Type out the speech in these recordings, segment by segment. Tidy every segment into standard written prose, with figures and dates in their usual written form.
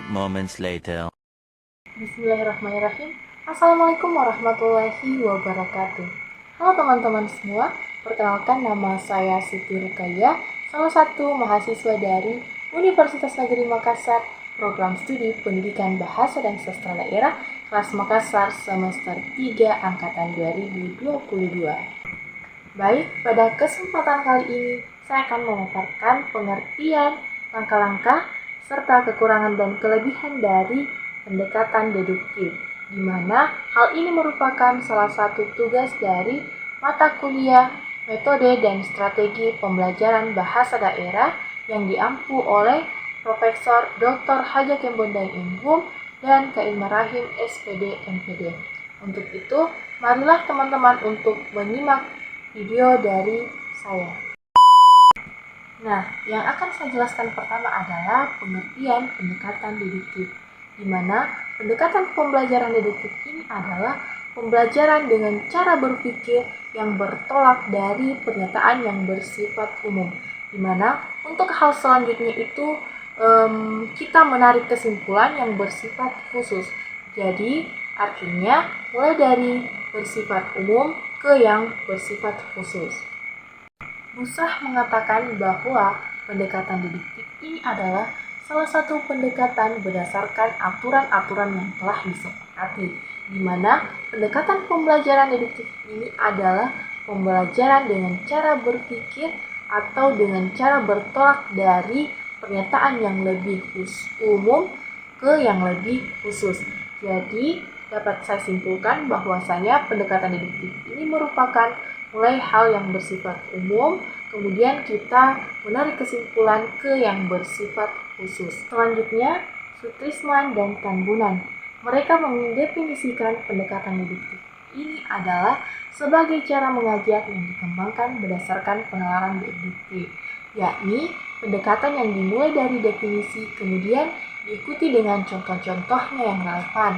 moments later. Bismillahirrahmanirrahim. Assalamualaikum warahmatullahi wabarakatuh. Halo teman-teman semua, perkenalkan nama saya Siti Rukaya, salah satu mahasiswa dari Universitas Negeri Makassar, Program Studi Pendidikan Bahasa dan Sastra Daerah, kelas Makassar semester 3 angkatan 2022. Baik, pada kesempatan kali ini saya akan memaparkan pengertian, langkah-langkah, serta kekurangan dan kelebihan dari pendekatan deduktif, di mana hal ini merupakan salah satu tugas dari mata kuliah metode dan strategi pembelajaran bahasa daerah yang diampu oleh Profesor Dr. Haja Kembondang Inghum dan Kailma Rahim SPD MPD. Untuk itu, marilah teman-teman untuk menyimak video dari saya. Nah, yang akan saya jelaskan pertama adalah pengertian pendekatan deduktif, di mana pendekatan pembelajaran deduktif ini adalah pembelajaran dengan cara berpikir yang bertolak dari pernyataan yang bersifat umum, di mana untuk hal selanjutnya itu kita menarik kesimpulan yang bersifat khusus. Jadi, artinya mulai dari bersifat umum ke yang bersifat khusus. Busah mengatakan bahwa pendekatan deduktif ini adalah salah satu pendekatan berdasarkan aturan-aturan yang telah disepakati, di mana pendekatan pembelajaran deduktif ini adalah pembelajaran dengan cara berpikir atau dengan cara bertolak dari pernyataan yang lebih umum ke yang lebih khusus. Jadi, dapat saya simpulkan bahwasanya pendekatan deduktif ini merupakan mulai hal yang bersifat umum, kemudian kita menarik kesimpulan ke yang bersifat khusus. Selanjutnya, Sutrisman dan Tambunan. Mereka mendefinisikan pendekatan deduktif ini adalah sebagai cara mengajar yang dikembangkan berdasarkan penalaran deduktif, yakni pendekatan yang dimulai dari definisi kemudian diikuti dengan contoh-contohnya yang relevan.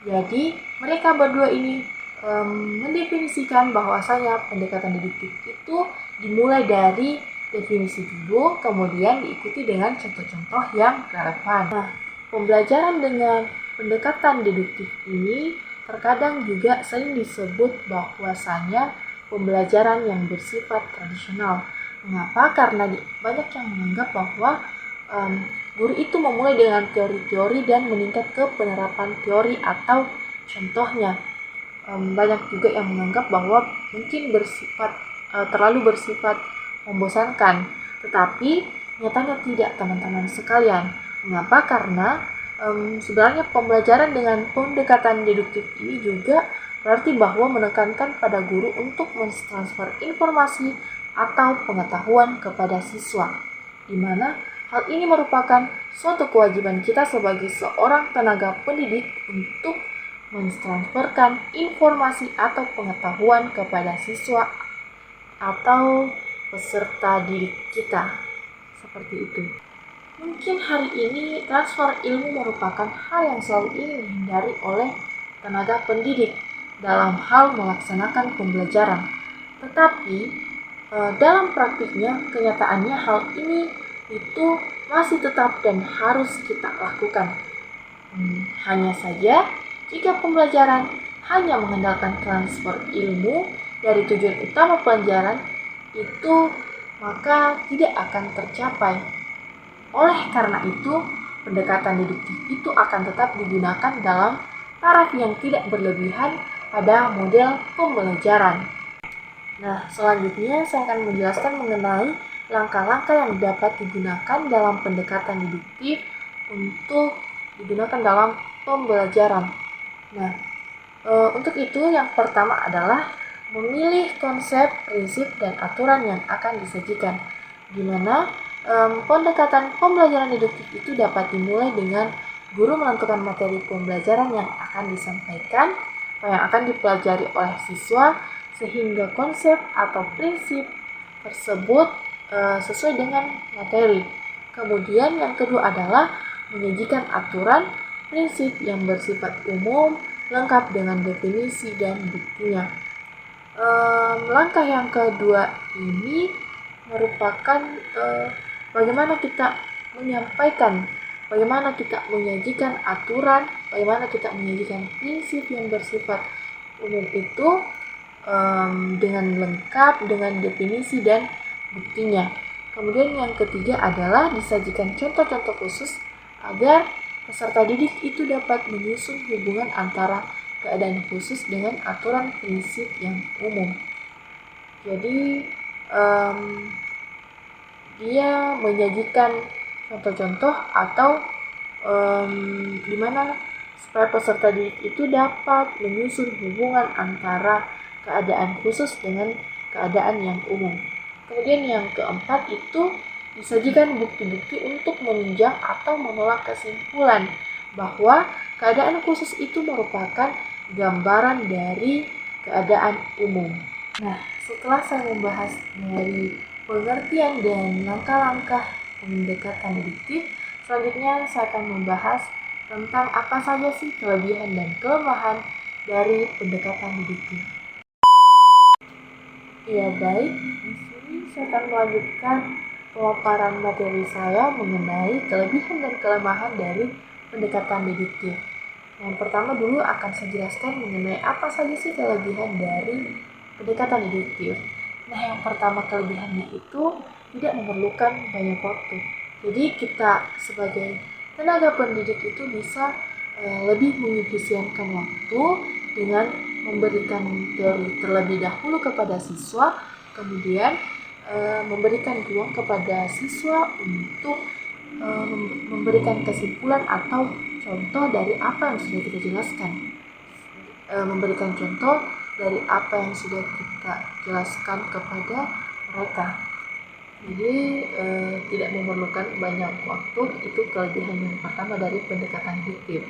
Jadi, mereka berdua ini mendefinisikan bahwasanya pendekatan deduktif itu dimulai dari definisi dulu, kemudian diikuti dengan contoh-contoh yang relevan. Nah, pembelajaran dengan pendekatan deduktif ini terkadang juga sering disebut bahwasanya pembelajaran yang bersifat tradisional. Mengapa? Karena banyak yang menganggap bahwa guru itu memulai dengan teori-teori dan meningkat ke penerapan teori atau contohnya. Banyak juga yang menganggap bahwa mungkin terlalu bersifat membosankan, tetapi nyatanya tidak, teman-teman sekalian. Mengapa? Karena sebenarnya pembelajaran dengan pendekatan deduktif ini juga berarti bahwa menekankan pada guru untuk mentransfer informasi atau pengetahuan kepada siswa, di mana hal ini merupakan suatu kewajiban kita sebagai seorang tenaga pendidik untuk mentransferkan informasi atau pengetahuan kepada siswa atau peserta didik kita. Seperti itu. Mungkin hari ini transfer ilmu merupakan hal yang selalu ingin dihindari oleh tenaga pendidik dalam hal melaksanakan pembelajaran. Tetapi dalam praktiknya, kenyataannya hal ini itu masih tetap dan harus kita lakukan. Hanya saja, jika pembelajaran hanya mengandalkan transfer ilmu dari tujuan utama pelajaran itu, maka tidak akan tercapai. Oleh karena itu, pendekatan deduktif itu akan tetap digunakan dalam taraf yang tidak berlebihan pada model pembelajaran. Nah, selanjutnya saya akan menjelaskan mengenai langkah-langkah yang dapat digunakan dalam pendekatan deduktif untuk digunakan dalam pembelajaran. Nah, untuk itu yang pertama adalah memilih konsep, prinsip, dan aturan yang akan disajikan, di mana pendekatan pembelajaran deduktif itu dapat dimulai dengan guru menentukan materi pembelajaran yang akan disampaikan, yang akan dipelajari oleh siswa, sehingga konsep atau prinsip tersebut sesuai dengan materi. Kemudian yang kedua adalah menyajikan aturan prinsip yang bersifat umum, lengkap dengan definisi dan buktinya. Langkah yang kedua ini merupakan bagaimana kita menyampaikan bagaimana kita menyajikan aturan, bagaimana kita menyajikan prinsip yang bersifat umum itu dengan lengkap, dengan definisi dan buktinya. Kemudian yang ketiga adalah disajikan contoh-contoh khusus agar peserta didik itu dapat menyusun hubungan antara keadaan khusus dengan aturan prinsip yang umum. Jadi dia menyajikan contoh-contoh atau di mana supaya peserta didik itu dapat menyusun hubungan antara keadaan khusus dengan keadaan yang umum. Kemudian yang keempat itu disajikan bukti-bukti untuk menunjang atau menolak kesimpulan bahwa keadaan khusus itu merupakan gambaran dari keadaan umum. Nah, setelah saya membahas dari pengertian dan langkah-langkah pendekatan deduktif, selanjutnya saya akan membahas tentang apa saja sih kelebihan dan kelemahan dari pendekatan deduktif. Ya baik, di sini saya akan melanjutkan pemaparan materi saya mengenai kelebihan dan kelemahan dari pendekatan deduktif. Yang pertama dulu akan saya jelaskan mengenai apa saja sih kelebihan dari pendekatan deduktif. Nah, yang pertama kelebihannya itu tidak memerlukan banyak waktu. Jadi kita sebagai tenaga pendidik itu bisa lebih mengefisienkan waktu dengan memberikan teori terlebih dahulu kepada siswa, kemudian memberikan ruang kepada siswa untuk memberikan kesimpulan atau contoh dari apa yang sudah kita jelaskan. Memberikan contoh dari apa yang sudah kita jelaskan kepada mereka. Jadi tidak memerlukan banyak waktu, itu kelebihan yang pertama dari pendekatan deduktif.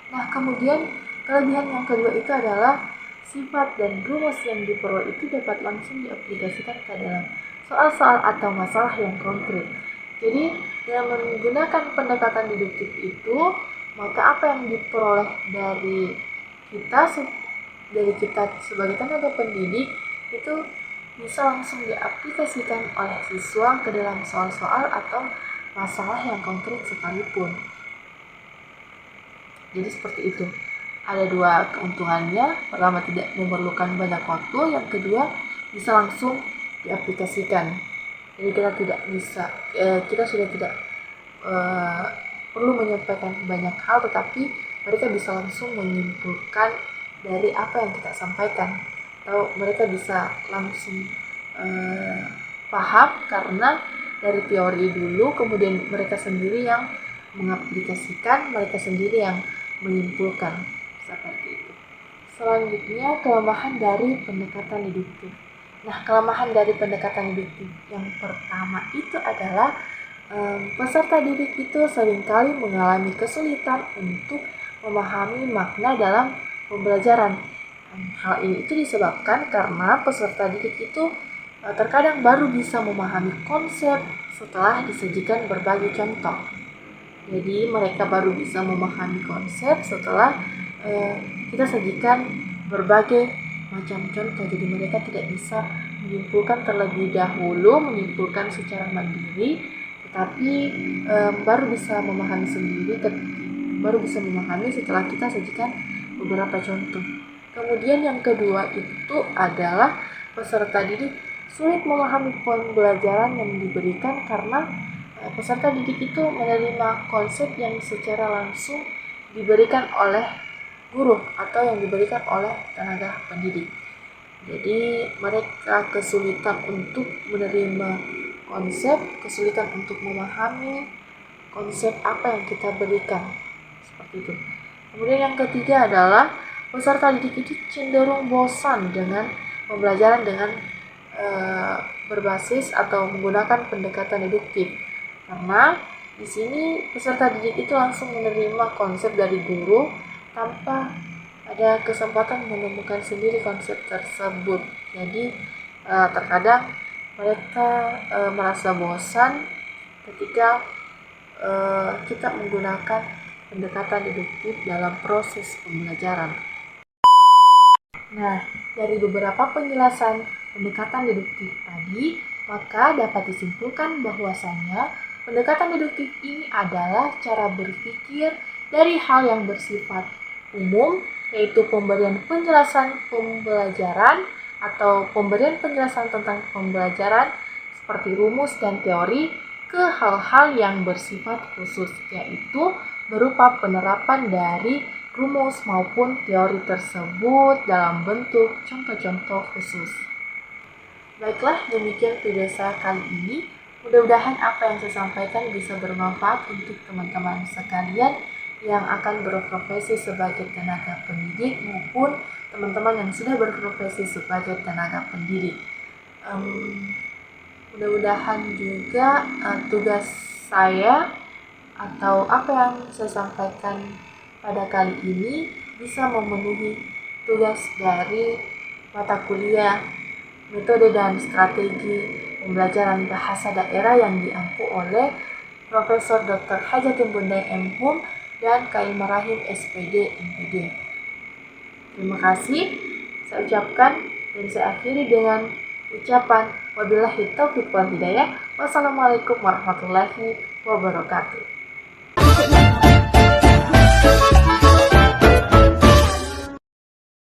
Nah, kemudian kelebihan yang kedua itu adalah sifat dan rumus yang diperoleh itu dapat langsung diaplikasikan ke dalam soal-soal atau masalah yang konkret. Jadi, dengan menggunakan pendekatan deduktif itu, maka apa yang diperoleh dari kita sebagai tenaga pendidik itu bisa langsung diaplikasikan oleh siswa ke dalam soal-soal atau masalah yang konkret sekalipun. Jadi seperti itu. Ada dua keuntungannya. Pertama, tidak memerlukan banyak waktu. Yang kedua, bisa langsung diaplikasikan. Jadi kita sudah tidak perlu menyampaikan banyak hal, tetapi mereka bisa langsung menyimpulkan dari apa yang kita sampaikan, atau mereka bisa langsung paham karena dari teori dulu, kemudian mereka sendiri yang mengaplikasikan, mereka sendiri yang menyimpulkan, seperti itu. Selanjutnya, kelemahan dari pendekatan deduktif. Nah, kelemahan dari pendekatan deduktif yang pertama itu adalah peserta didik itu seringkali mengalami kesulitan untuk memahami makna dalam pembelajaran. Hal ini itu disebabkan karena peserta didik itu terkadang baru bisa memahami konsep setelah disajikan berbagai contoh. Jadi mereka baru bisa memahami konsep setelah kita sajikan berbagai macam contoh. Jadi mereka tidak bisa menyimpulkan terlebih dahulu, menyimpulkan secara mandiri, tetapi baru bisa memahami setelah kita sajikan beberapa contoh. Kemudian yang kedua itu adalah peserta didik sulit memahami pembelajaran yang diberikan karena peserta didik itu menerima konsep yang secara langsung diberikan oleh guru atau yang diberikan oleh tenaga pendidik. Jadi mereka kesulitan untuk menerima konsep, kesulitan untuk memahami konsep apa yang kita berikan. Seperti itu. Kemudian yang ketiga adalah peserta didik itu cenderung bosan dengan pembelajaran dengan berbasis atau menggunakan pendekatan deduktif. Karena di sini peserta didik itu langsung menerima konsep dari guru tanpa ada kesempatan menemukan sendiri konsep tersebut. Jadi terkadang mereka merasa bosan ketika kita menggunakan pendekatan deduktif dalam proses pembelajaran. Nah, dari beberapa penjelasan pendekatan deduktif tadi, maka dapat disimpulkan bahwasanya Pendekatan deduktif ini adalah cara berpikir dari hal yang bersifat umum, yaitu pemberian penjelasan pembelajaran atau pemberian penjelasan tentang pembelajaran seperti rumus dan teori ke hal-hal yang bersifat khusus, yaitu berupa penerapan dari rumus maupun teori tersebut dalam bentuk contoh-contoh khusus. Baiklah, demikian video saya kali ini. Mudah-mudahan apa yang saya sampaikan bisa bermanfaat untuk teman-teman sekalian yang akan berprofesi sebagai tenaga pendidik maupun teman-teman yang sudah berprofesi sebagai tenaga pendidik. Mudah-mudahan juga tugas saya atau apa yang saya sampaikan pada kali ini bisa memenuhi tugas dari mata kuliah metode dan strategi pembelajaran bahasa daerah yang diampu oleh Profesor Dr. Hajatin Bunda M.Hum dan K.I. Marahim SPD MPD. Terima kasih saya ucapkan dan saya akhiri dengan ucapan wabillahi taufiq wal hidayah. Wassalamualaikum warahmatullahi wabarakatuh.